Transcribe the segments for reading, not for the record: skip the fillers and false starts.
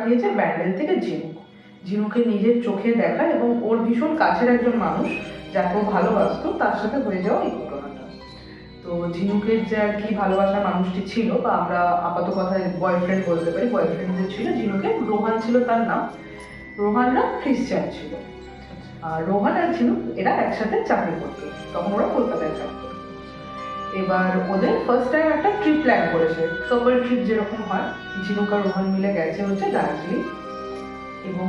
পাঠিয়েছে ব্যান্ডেল থেকে ঝিনুক। ঝিনুকে নিজের চোখে দেখা এবং ওর ভীষণ কাছের একজন মানুষ যাকে ও ভালোবাসতো তার সাথে হয়ে যাওয়া এই ঘটনাটা। তো ঝিনুকের যে আর কি ভালোবাসার মানুষটি ছিল, বা আমরা আপাতত কথায় বয়ফ্রেন্ড বলতে পারি, বয়ফ্রেন্ড যে ছিল ঝিনুকের, রোহান ছিল তার নাম। রোহানরা খ্রিস্টান ছিল। আর রোহান আর ঝিনুক এরা একসাথে চাকরি করতো, তখন ওরা কলকাতায় থাকতো। এবার ওদের ফার্স্ট টাইম একটা ট্রিপ প্ল্যান করেছে, কাপল ট্রিপ যেরকম হয়। ঝিনুক আর রোহান মিলে গেছে হচ্ছে দার্জিলিং, এবং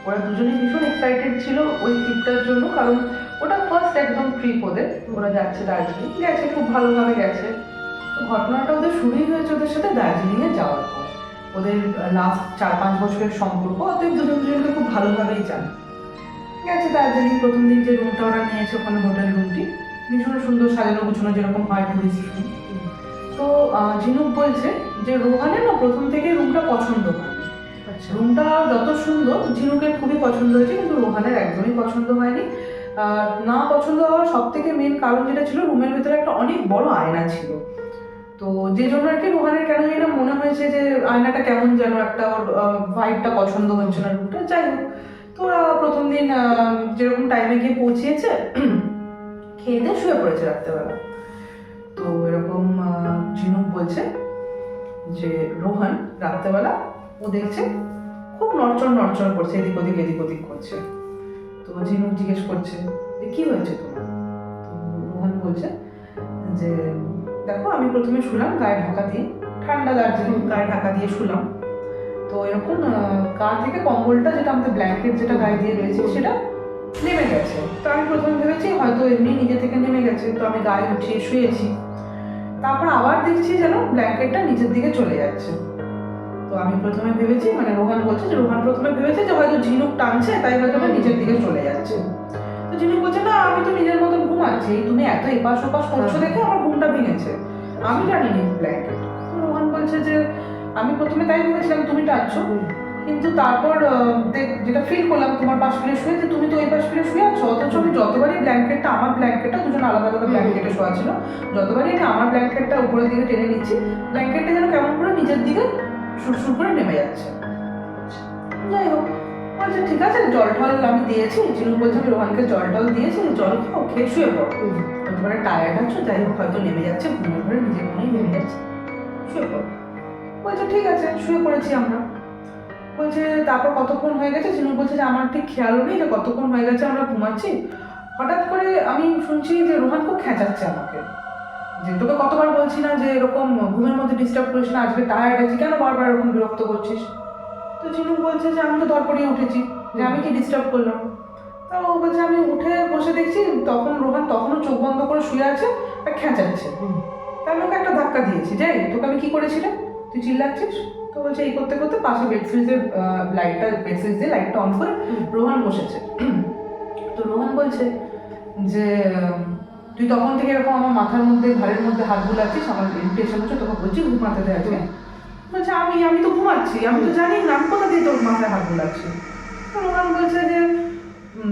ওরা দুজনেই ভীষণ এক্সাইটেড ছিল ওই ট্রিপটার জন্য, কারণ ওটা ফার্স্ট একদম ট্রিপ ওদের। ওরা যাচ্ছে দার্জিলিং, গেছে খুব ভালোভাবে গেছে। তো ঘটনাটা ওদের শুরুই হয়েছে ওদের সাথে দার্জিলিংয়ে যাওয়ার পর। ওদের লাস্ট 4-5 বছরের সম্পর্ক, অতএব দুজনকে খুব ভালোভাবেই জানে। গেছে দার্জিলিং, প্রথম দিন যে রুমটা ওরা নিয়েছে ওখানে, হোটেল রুমটি ভীষণ সুন্দর সাজানো গুছানো, যেরকম হয় টুরিস্ট রুম। তো ঝিনুক বলছে যে রোহানের না প্রথম থেকে রুমটা পছন্দ হয়। আচ্ছা, রুমটা যত সুন্দর ঝিনুকের খুবই পছন্দ হয়েছে, কিন্তু রোহানের একদমই পছন্দ হয়নি। না পছন্দ হওয়ার সব থেকে মেন কারণ যেটা ছিল, রুমের ভিতরে একটা অনেক বড় আয়না ছিল। তো যে জন্য আর কি রোহানের কেন জানি না মনে হয়েছে যে আয়নাটা কেমন যেন একটা, ওর ভাইবটা পছন্দ হচ্ছে না রুমটা। যাই হোক, তো ওরা প্রথম দিন যেরকম টাইমে গিয়ে পৌঁছিয়েছে, খেয়ে দিয়ে শুয়ে পড়েছে রাত্রেবেলা। তো এরকম ঝিনুক বলছে যে রোহান রাত্রেবেলা ও দেখছে খুব নড়চড় করছে, এদিক ওদিক করছে। তো ঝিনুক জিজ্ঞেস করছে যে কি হয়েছে তোমার? তো রোহান বলছে যে দেখো, আমি প্রথমে শুলাম গায়ে ঢাকা দিয়ে, ঠান্ডা দার্জিলিং, গায়ে ঢাকা দিয়ে শুলাম। তো এরকম গা থেকে কম্বলটা, যেটা আমাদের ব্ল্যাঙ্কেট যেটা গায়ে দিয়ে রয়েছে, সেটা নেমে গেছে। তো আমি প্রথমে ভেবেছি হয়তো এমনি নিজে থেকে নেমে গেছে, তো আমি গায়ে উঠিয়ে শুয়েছি। তারপর আবার দেখছি যেন ব্ল্যাঙ্কেটটা নিচের দিকে চলে যাচ্ছে। তো আমি প্রথমে ভেবেছি, মানে রোহান বলছে যে রোহান প্রথমে ভেবেছে যে হয়তো ঝিনুক টানছে, তাই হয়তো নিচের দিকে চলে যাচ্ছে। তো ঝিনুক বলছে না, আমি তো নিজের মতন ঘুমাচ্ছি, তুমি এত এপাশ ওপাশ করছো দেখে আমার ঘুমটা ভেঙেছে, আমি টানিনি ব্ল্যাঙ্কেট। তো রোহান বলছে যে আমি প্রথমে তাই ভেবেছিলাম তুমি টানছো, কিন্তু তারপর যেটা ফিল করলাম তোমার পাশ ফিরে শুয়ে, যে তুমি তো ওই পাশ ফিরে শুয়ে আছো, অথচ আমি যতবারই ব্ল্যাঙ্কেটটা, আমার ব্ল্যাঙ্কেটটা দুজন আলাদা আলাদা ব্ল্যাঙ্কেটে শোয়া ছিল, যতবারই আমি আমার ব্ল্যাঙ্কেটটা উপরের দিকে টেনে নিচ্ছি, ব্ল্যাঙ্কেটটা যেন কেমন করে নিচের দিকে সুরসুর করে নেমে যাচ্ছে। যাই হোক, বলছে ঠিক আছে, জল টল আমি দিয়েছি। ঝিনুক বলছে আমি রোহানকে জল টল দিয়েছি, জল খাও, খেয়ে শুয়ে পড়ো, তোমার টায়ার্ড আছো, যাই হোক হয়তো নেমে যাচ্ছে, ঘুমিয়ে ঘরে নিজে ঘুমিয়ে নেমে যাচ্ছে, শুয়ে পড়ো। বলছে ঠিক আছে, শুয়ে পড়েছি আমরা। বলছে তারপর কতক্ষণ হয়ে গেছে? ঝিনুক বলছে যে আমার ঠিক খেয়ালও নেই যে কতক্ষণ হয়ে গেছে আমরা ঘুমাচ্ছি। হঠাৎ করে আমি শুনছি যে রোহান খুব খেঁচাচ্ছে আমাকে, যে তোকে কতবার বলছি না যে এরকম ঘুমের মধ্যে ডিস্টার্ব করিস না, আজকে টায়ার্ড আছি, কেন বারবার এরকম বিরক্ত করছিস? তো ঝিনুক বলছে যে আমি তো ধরপড়িয়ে উঠেছি, যে আমি কি ডিস্টার্ব করলাম? তো ও বলছে আমি উঠে বসে দেখছি তখন রোহান তখনও চোখ বন্ধ করে শুয়ে আছে আর খেঁচাচ্ছে। তাই আমি ওকে একটা ধাক্কা দিয়েছি, যাই তোকে আমি কি করেছিলাম, তুই চিল্লাচ্ছিস? তো বলছে এই করতে করতে পাশে বেড সিরিজের লাইটটা অন করে রোহান বসেছে। তো রোহান বলছে যে তুই তখন থেকে এরকম আমার মাথার মধ্যে, ঘাড়ের মধ্যে হাত বুলাচ্ছিস, আমার ইরিটেশন হচ্ছে, তোকে বলছি ঘুমাতে দেয় আজকে। বলছে আমি তো ঘুমাচ্ছি, আমি তো জানি না, আমি কোথা দিয়ে তোর মাথায় হাত বুলাচ্ছি? তো রোহান বলছে যে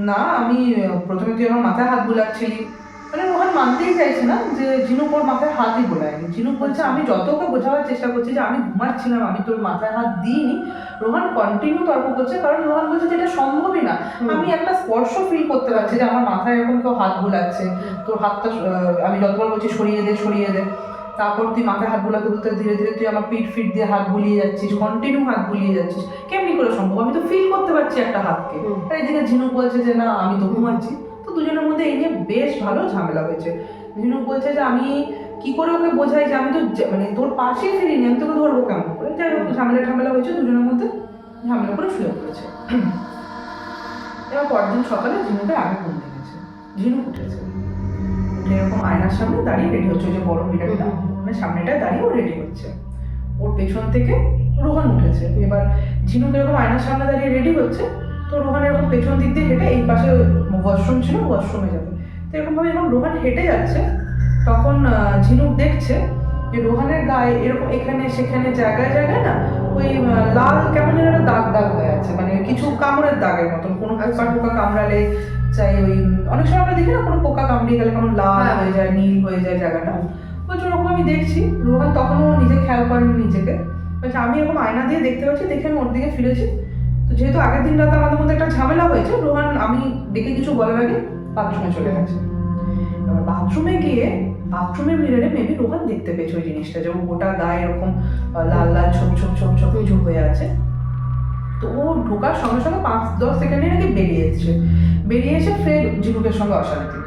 না, আমি প্রথমে তুই আমার মাথায় হাত বুলাচ্ছিলি। মানে রোহান মানতেই চাইছে না যে ঝিনুক ওর মাথায় হাতই বোলায়নি। ঝিনুক বলছে আমি যত ওকে বোঝাবার চেষ্টা করছি যে আমি ঘুমাচ্ছিলাম, আমি তোর মাথায় হাত দিইনি। রোহান কন্টিনিউ তর্ক করছে, কারণ রোহান বলছে যে এটা সম্ভবই না, আমি একটা স্পর্শ ফিল করতে পারছি যে আমার মাথায় এরকম কেউ হাত বোলাচ্ছে, তোর হাতটা আমি যতবার বলছি সরিয়ে দে, তারপর তুই মাথায় হাত বুলাতে বুলাতে ধীরে ধীরে তুই আমার পিঠ দিয়ে হাত বুলিয়ে যাচ্ছিস, কন্টিনিউ হাত বুলিয়ে যাচ্ছিস, কেমনি করে সম্ভব? আমি তো ফিল করতে পারছি একটা হাতকে। আর এদিকে ঝিনুক বলছে যে না, আমি তো ঘুমাচ্ছি। তো দুজনের মধ্যে এই নিয়ে বেশ ভালো ঝামেলা হয়েছে। ঝিনুক বলছে যে আমি কি করে ওকে বোঝাই যে আমি তো মানে তোর পাশেই ফিরিনি, আমি তোকে ধরবো কেমন করে? যাই হোক, ঝামেলা হয়েছে, দুজনের মধ্যে ঝামেলা করে শুয়ে পড়েছে। এবার পরদিন সকালে ঝিনুকের আগে ঘুম ভেঙেছে। ঝিনুক উঠেছে, উঠে এরকম আয়নার সামনে দাঁড়িয়ে রেডি হচ্ছে, ওই যে বড় মিরারটা, মানে সামনেটায় দাঁড়িয়ে ও রেডি হচ্ছে। ওর পেছন থেকে রোহান উঠেছে। এবার ঝিনুক এরকম আয়নার সামনে দাঁড়িয়ে রেডি হচ্ছে, তো রোহান এরকম পেছন দিক দিয়ে হেঁটে, এই পাশে ওয়াশরুম ছিল, ওয়াশরুমে যাবে। তো এরকমভাবে যখন রোহান হেঁটে যাচ্ছে, তখন ঝিনুক দেখছে যে রোহানের গায়ে এরকম এখানে সেখানে জায়গায় জায়গায় না ওই লাল কেমন যেন একটা দাগ হয়ে আছে, মানে কিছু কামড়ের দাগের মতন, কোনো পোকা কামড়ালে চাই ওই অনেক সময় আমরা দেখি না, কোনো পোকা কামড়িয়ে গেলে কেমন লাল হয়ে যায়, নীল হয়ে যায় জায়গাটা, বলছে ওরকম আমি দেখছি। রোহান তখনও নিজে খেয়াল করেনি নিজেকে, বলছে আমি এরকম আয়না দিয়ে দেখতে পাচ্ছি, দেখে আমি ওর দিকে ফিরেছি। তো যেহেতু আগের দিন রাতে আমাদের মধ্যে একটা ঝামেলা হয়েছে, রোহান আমি ডেকে কিছু বলার আগে বাথরুমে চলে গেছে। এবার বাথরুমে গিয়ে বাথরুমের মিররে মেবি রোহান দেখতে পেয়েছে ওই জিনিসটা, যে ও গোটা গায়ে এরকম লাল লাল ছোপ ছোপ ছোপ ছোপ কিছু হয়ে আছে। তো ও ঢোকার সঙ্গে সঙ্গে 5-10 সেকেন্ডে নাকি বেরিয়ে এসে ফের ঝিনুকের সঙ্গে অশান্তি,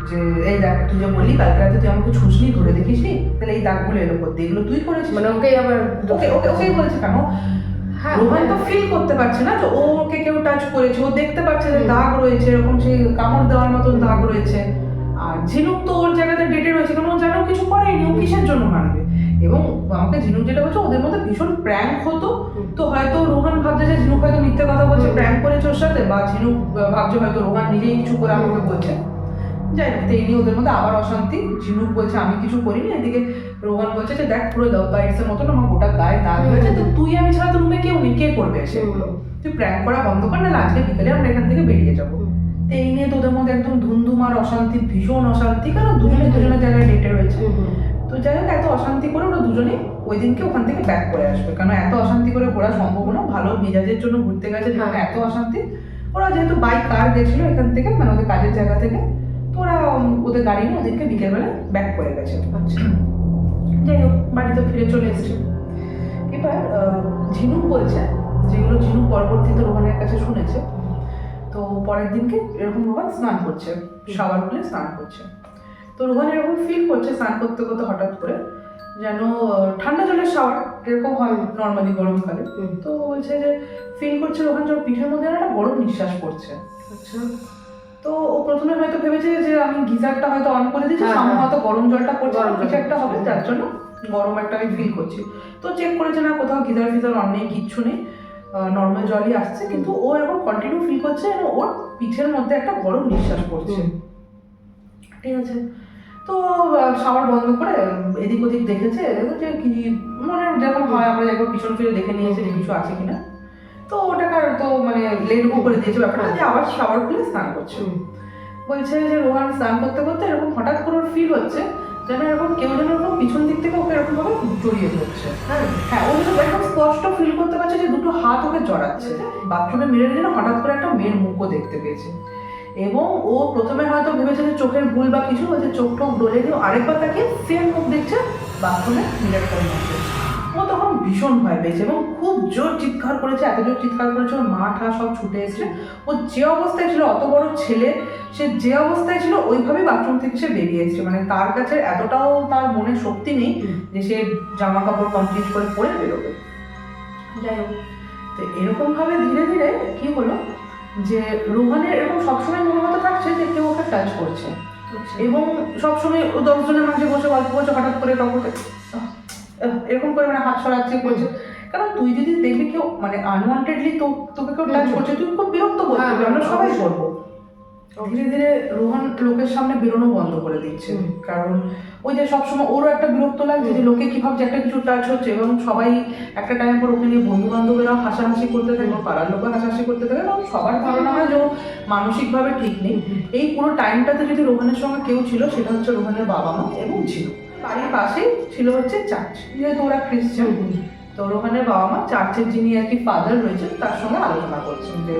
যে এই দেখ তুই যে বললি কালকে রাতে তুই আমাকে ছুসনি ধরে দেখিস নি, তাহলে এই দাগগুলো এর উপর দিয়ে এগুলো তুই করেছিস। মানে ওকে আবার ওকেই বলেছে কেন? রোহান তো ফিল করতে পারছে না যে ওকে কেউ টাচ করেছে, ও দেখতে পাচ্ছে যে দাগ রয়েছে, এরকম সেই কামড় দেওয়ার মতন দাগ রয়েছে। আর ঝিনুক তো ওর জায়গাতে ডেটে রয়েছে, কারণ ও জানো কিছু করেনি, ও কিসের জন্য মানবে। এবং আমাকে ঝিনুক যেটা বলছে ওদের মধ্যে ভীষণ প্র্যাঙ্ক হতো, তো হয়তো রোহান ভাবছে যে ঝিনুক হয়তো মিথ্যে কথা বলছে, প্র্যাঙ্ক করেছে ওর সাথে, বা ঝিনুক ভাবছে হয়তো রোহান নিজেই কিছু করে আমাকে বলছে। যাই হোক, এই নিয়ে ওদের মধ্যে আবার অশান্তি। ঝিনুক বলছে আমি কিছু করিনি, এদিকে রোহান বলছে যে দেখ পুরো দাও বাইটসের মতন আমার গোটা গায়ে দাগ হয়েছে, তো তুই আমি ছাড়া তো রুমে কেউ নেই, কে করবে সেগুলো, তুই প্র্যাঙ্ক করা বন্ধ কর, না আজকে বিকেলে আমরা এখান থেকে বেরিয়ে যাবো। তো এই নিয়ে তোদের মধ্যে একদম ধুমধুমার অশান্তি, ভীষণ অশান্তি, কারণ দুজনের জায়গায় ডেটে রয়েছে। তো যাই হোক, এত অশান্তি করে ওরা দুজনেই ওই দিনকে ওখান থেকে ব্যাক করে আসবে, কারণ এত অশান্তি করে ঘোরা সম্ভব না। ভালো মেজাজের জন্য ঘুরতে গেছে যেখানে এত অশান্তি, ওরা যেহেতু বাইক কার গেছিল এখান থেকে, মানে ওদের কাজের জায়গা থেকে, তো ওরা ওদের গাড়ি নিয়ে ওদেরকে বিকেলবেলা ব্যাক করে গেছে। আচ্ছা, যাই হোক বাড়িতে ফিরে চলে এসেছে। এবার ঝিনুক বলছে, যেগুলো ঝিনুক পরবর্তীতে রোহানের কাছে শুনেছে, তো পরের দিনকে এরকম রোহান স্নান করছে, শাওয়ার খুলে স্নান করছে। তো রোহান এরকম ফিল করছে স্নান করতে করতে হঠাৎ করে যেন ঠান্ডা জলের শাওয়ার এরকম হয় নর্মালি গরমকালে, তো বলছে যে ফিল করছে রোহান যে পিঠের মধ্যে একটা গরম নিঃশ্বাস পড়ছে। আচ্ছা, তো ও প্রথমে হয়তো ভেবেছে যে আমি গিজারটা হয়তো অন করে দিচ্ছি, সামনে হয়তো গরম জলটা পড়ছে, কিছু একটা হবে যার জন্য গরম একটা আমি ফিল করছি। তো চেক করেছে না কোথাও গিজার ফিজার অন নেই, কিচ্ছু নেই, নর্মাল জলই আসছে, কিন্তু ও এরকম কন্টিনিউ ফিল করছে এবং ওর পিঠের মধ্যে একটা গরম নিঃশ্বাস পড়ছে। ঠিক আছে, তো শাওয়ার বন্ধ করে এদিক ওদিক দেখেছে যে কি মনে যেরকম হয়, আমরা একবার পিছন ফিরে দেখে নিয়েছে যে কিছু আছে কিনা, তো ওটাকে তো মানে লেট গো করে দিয়েছে ব্যাপারটা, যে আবার শাওয়ার খুলে স্নান করছে। বলছে যে রোহান স্নান করতে করতে এরকম হঠাৎ করে ওর ফিল হচ্ছে যেন এরকম কেউ যেন এরকম পিছন দিক থেকে ওকে এরকম ভাবে জড়িয়ে ধরছে। হ্যাঁ, ও যেন একদম স্পষ্ট ফিল করতে পারছে যে দুটো হাত ওকে জড়াচ্ছে। বাথরুমে মিররে যেন হঠাৎ করে একটা মেয়ের মুখও দেখতে পেয়েছে, এবং ও প্রথমে হয়তো ভেবেছে যে চোখের ভুল বা কিছু, বলছে চোখ টোক ডলে নিয়ে আরেকবার তাকে সেম মুখ দেখছে বাথরুমে মিররটার মধ্যে। ও তখন ভীষণ ভয় পেয়েছে এবং খুব জোর চিৎকার করেছে, এত জোর চিৎকার করেছে ওর মা ঠা সব ছুটে এসেছে। ও যে অবস্থায় ছিল, অত বড় ছেলে, সে যে অবস্থায় ছিল ওইভাবেই বাথরুম থেকে সে বেরিয়ে এসেছে, মানে তার কাছে এতটাও তার মনে শক্তি নেই যে সে জামা কাপড় কমপ্লিট করে পরে বেরোবে। যাই হোক, তো এরকমভাবে ধীরে ধীরে কি হলো যে রোহানের এরকম সবসময় মনে হতে থাকছে যে কেউ ওকে টাচ করছে, এবং সবসময় ও 10 জনের মাঝে বসে গল্প করছে, হঠাৎ করে কাউকে এরকম করে মানে হাত সরাচ্ছে করছে। কারণ তুই যদি দেখবি কেউ মানে আনওয়ান্টেডলি তোকে কেউ টাচ করছে, তুই খুব বিরক্ত বোধ করবি, আমরা সবাই করবো। ধীরে ধীরে রোহান লোকের সামনে বেরোনো বন্ধ করে দিচ্ছে, কারণ ওই যে সবসময় ওরও একটা বিরক্ত লাগছে যে লোকে কি ভাবছে একটা কিছু টাচ হচ্ছে, এবং সবাই একটা টাইম পর ওকে নিয়ে বন্ধু বান্ধবেরাও হাসাহাসি করতে থাকে, পাড়ার লোকও হাসাহাসি করতে থাকে, এবং সবার ধারণা হয় যে ও মানসিকভাবে ঠিক নেই। এই পুরো টাইমটাতে যদি রোহানের সঙ্গে কেউ ছিল সেটা হচ্ছে রোহানের বাবা মা এবং ছিল বাড়ির পাশেই ছিল হচ্ছে চার্চ, যেহেতু ওরা খ্রিস্টান। তো রোহানের বাবা মা চার্চের যিনি আর কি ফাদার রয়েছেন তার সঙ্গে আলোচনা করছেন যে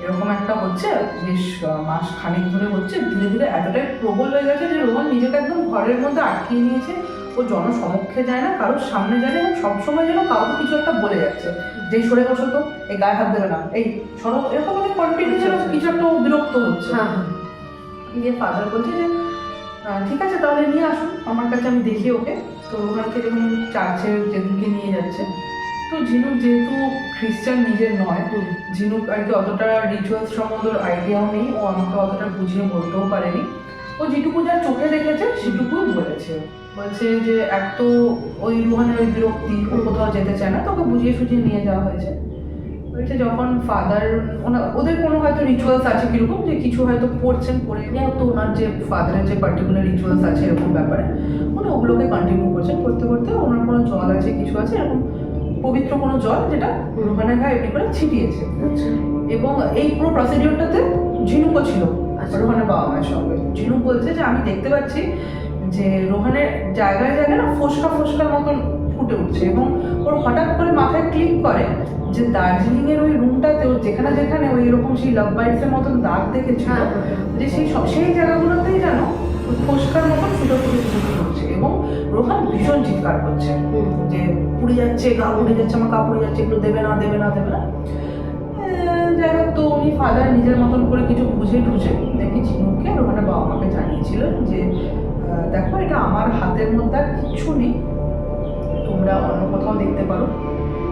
এরকম একটা হচ্ছে, বেশ মাস খানিক ধরে হচ্ছে, ধীরে ধীরে এতটাই প্রবল হয়ে গেছে যে রোহান নিজেকে একদম ঘরের মধ্যে আটকিয়ে নিয়েছে, ও জনসমক্ষে যায় না, কারোর সামনে যায় না, এবং সবসময় যেন কাউকে কিছু একটা বলে যাচ্ছে, যে সরে বসো তো, এই গায়ে হাত দেবে না, এই সরো, এরকম মানে কন্টিনিউ যেন কিছু একটা বিরক্ত হচ্ছে। দিয়ে ফাদার বলছে যে ঠিক আছে তাহলে নিয়ে আসুন আমার কাছে, আমি দেখি ওকে। তো রোহানকে যখন চার্চে যেদিনকে নিয়ে যাচ্ছে, তো ঝিনুক যেহেতু খ্রিস্টান নিজের নয়, ঝিনুক আর কি অতটা রিচুয়ালস সম্বন্ধে আইডিয়াও নেই, ও আমাকে অতটা বুঝিয়ে বলতেও পারেনি। ও যেটুকু যা চোখে দেখেছে সেটুকুই বলছে যে এক তো ওই রোহানের ওই বিরক্তি, ও কোথাও যেতে চায় না, তো ওকে বুঝিয়ে সুঝিয়ে নিয়ে যাওয়া হয়েছে। বলছে যখন ফাদার ওদের কোনো হয়তো রিচুয়ালস আছে কিরকম, যে কিছু হয়তো পড়ছেন, পড়ে তো ওনার যে ফাদারের যে পার্টিকুলার রিচুয়ালস আছে এরকম ব্যাপারে উনি ওগুলোকে কন্টিনিউ করছেন, করতে করতে ওনার কোনো জল আছে কিছু আছে এরকম পবিত্র কোনো জল, যেটা রোহানের গায়ে এমনি করে ছিটিয়েছে। এবং এই পুরো প্রসিডিওরটাতে ঝিনুকও ছিল রোহানের বাবা মায়ের সঙ্গে। ঝিনুক বলছে যে আমি দেখতে পাচ্ছি যে রোহানের জায়গায় জায়গায় না ফোসকা ফোসকার মতন ফুটে উঠছে এবং ওর হঠাৎ করে মাথায় ক্লিক করে যে দার্জিলিংয়ের ওই রুমটাতেও যেখানে যেখানে ওই এরকম সেই লাভ বাইটসের মতন দাগ দেখেছিল, যে সেই জায়গাগুলোতেই যেন ফোস্কার মতন ফুটে উঠছে এবং রোহান ভীষণ চিৎকার করছে যে পুড়ে যাচ্ছে, গা পুড়ে যাচ্ছে, আমার গা পুড়ে যাচ্ছে, এগুলো দেবে না দেবে না দেবে না। যাই হোক, তো উনি ফাদার নিজের মতন করে কিছু বুঝে টুঝে দেখি ঝিনুককে রোহানের বাবা মাকে জানিয়েছিলেন যে দেখো এটা আমার হাতের মধ্যে আর কিচ্ছু নেই, তোমরা অন্য কোথাও দেখতে পারো,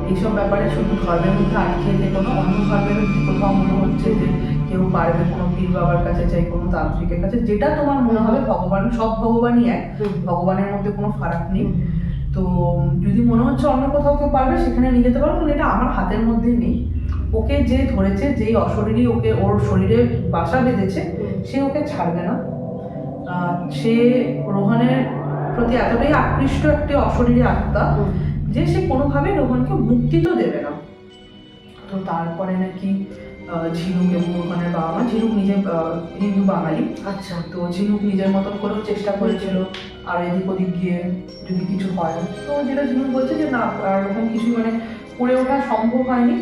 এইসব ব্যাপারে শুধু ধর্মের মধ্যে আটকে থেকো না, অন্য ধর্মের যদি কোথাও মনে হচ্ছে যে কেউ পারবে কোনো পীর বাবার কাছে চাই, কোনো তান্ত্রিকের কাছে, যেটা তোমার মনে হবে ভগবান, সব ভগবানই এক, ভগবানের মধ্যে কোনো ফারাক নেই, তো যদি মনে হচ্ছে অন্য কোথাও কেউ পারবে সেখানে নিয়ে যেতে পারো, কিন্তু এটা আমার হাতের মধ্যে নেই। ওকে যে ধরেছে, যেই অশরীরী ওকে ওর শরীরে বাসা বেঁধেছে, সে ওকে ছাড়বে না। সে রোহানের প্রতি এতটাই আকৃষ্ট একটি অশরীরী আত্মা যে সে কোনোভাবে রোহানকে মুক্তি তো দেবে না। তো তারপরে নাকি ঝিনুক এবং রোহানের বাবা মা, ঝিনুক নিজে হিন্দু বাঙালি, আচ্ছা, তো ঝিনুক নিজের মতন করেও চেষ্টা করেছিল আর এদিক ওদিক গিয়ে যদি কিছু হয়, তো যেটা ঝিনুক বলছে যে না এরকম কিছু মানে করে ওঠা সম্ভব হয়নি।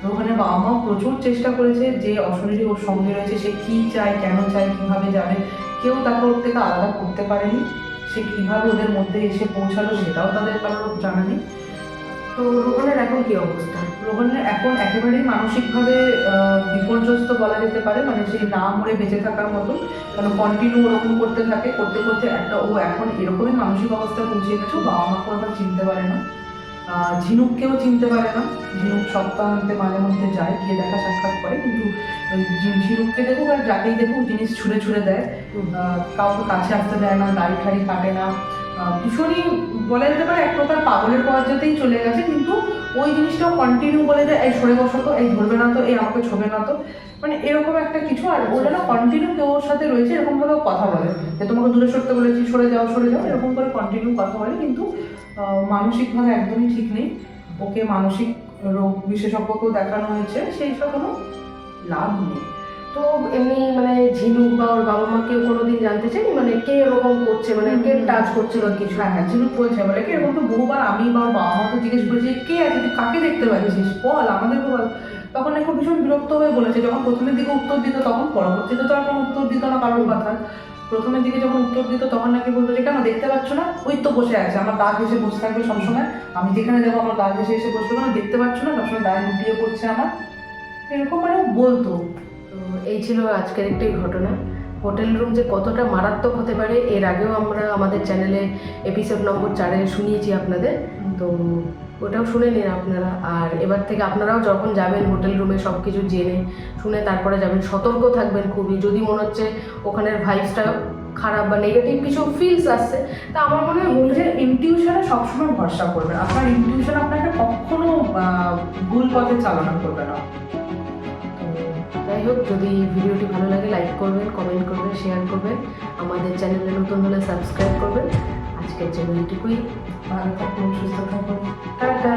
রোহানের বাবা মাও প্রচুর চেষ্টা করেছে, যে অশরীরী ওর সঙ্গে রয়েছে সে কী চায়, কেন চায়, কীভাবে যাবে, কেউ তাকে ওর থেকে আলাদা করতে পারেনি। সে কীভাবে ওদের মধ্যে এসে পৌঁছালো সেটাও তাদের কারোর জানা নেই। তো রোহানের এখন কী অবস্থা? রোহানের এখন একেবারেই মানসিকভাবে বিপর্যস্ত বলা যেতে পারে, মানে সেই না মরে বেঁচে থাকার মতন, কারণ কন্টিনিউ ওরকম করতে থাকে, করতে করতে একটা ও এখন এরকমই মানসিক অবস্থায় পৌঁছে গেছে, বাবা মাকেও এখন চিনতে পারে না, ঝিনুককেও চিনতে পারে না। ঝিনুক সপ্তাহান্তে মাঝে মধ্যে যায়, গিয়ে দেখা সাক্ষাৎ করে, কিন্তু ঝিনুককে দেখুক আর যাকেই দেখুক জিনিস ছুঁড়ে ছুঁড়ে দেয়, কাউকে কাছে আসতে দেয় না, দাড়ি ঠাড়ি কাটে না, ভীষণই বলা যেতে পারে এক প্রকার পাগলের পর্যায়েতেই চলে গেছে। কিন্তু ওই জিনিসটাও কন্টিনিউ বলে যায়, এই সরে বসো তো, এই ধরবে না তো, এই আমাকে ছোবে না তো, মানে এরকম একটা কিছু। আর ও যেন কন্টিনিউ কেউ ওর সাথে রয়েছে এরকমভাবে কথা বলে যে তোমাকে দূরে সরতে বলেছি, সরে যাও সরে যাও, এরকম করে কন্টিনিউ কথা বলে, কিন্তু মানসিকভাবে একদমই ঠিক নেই। ওকে মানসিক রোগ বিশেষজ্ঞকেও দেখানো হয়েছে, সেই সব কোনো লাভ নেই। তো এমনি মানে ঝিনুক বা ওর বাবা মা কেউ কোনোদিন জানতে চাইনি মানে কে এরকম করছে, মানে কে টাচ করছে বা কিছু? হ্যাঁ, ঝিনুক বলছে বলে কি এরকম তো বহুবার আমি বা ওর বাবা মাকে জিজ্ঞেস করেছি কে আছে, তুই কাকে দেখতে পাচ্ছিস, বল আমাদেরকে বল। তখন এখন ভীষণ বিরক্ত হয়ে বলেছে, যখন প্রথমের দিকে উত্তর দিত তখন, পরবর্তীতে তো আর কোনো উত্তর দিত না কারোর কথা। প্রথমের দিকে যখন উত্তর দিত তখন নাকি বলতো যে কেন দেখতে পাচ্ছ না, ওই তো বসে আছে, আমার গা ঘেসে বসে থাকবে সবসময়, আমি যেখানে যাবো আমার গা ঘেসে এসে বসবে, না দেখতে পাচ্ছ না, সবসময় গায়ে লুটিয়ে পড়ছে আমার, এরকম মানে বলতো। তো এই ছিল আজকের একটি ঘটনা। হোটেল রুম যে কতটা মারাত্মক হতে পারে এর আগেও আমরা আমাদের চ্যানেলে এপিসোড নম্বর 4-এ শুনিয়েছি আপনাদের, তো ওটাও শুনে নিন আপনারা। আর এবার থেকে আপনারাও যখন যাবেন হোটেল রুমে সব কিছু জেনে শুনে তারপরে যাবেন, সতর্ক থাকবেন খুবই। যদি মনে হচ্ছে ওখানের ভাইবসটা খারাপ বা নেগেটিভ কিছু ফিলস আসছে, তা আমার মনে হয় নিজের ইনটিউশনে সবসময় ভরসা করবেন, আপনার ইনটিউশন আপনাকে কখনো ভুল পথে চালনা করবে না। যাই হোক, যদি ভিডিওটি ভালো লাগে লাইক করবেন, কমেন্ট করবেন, শেয়ার করবেন, আমাদের চ্যানেলে নতুন হলে সাবস্ক্রাইব করবেন। আজকের জন্য এইটুকুই। ভালো থাকুন, সুস্থ থাকুন, টাটা।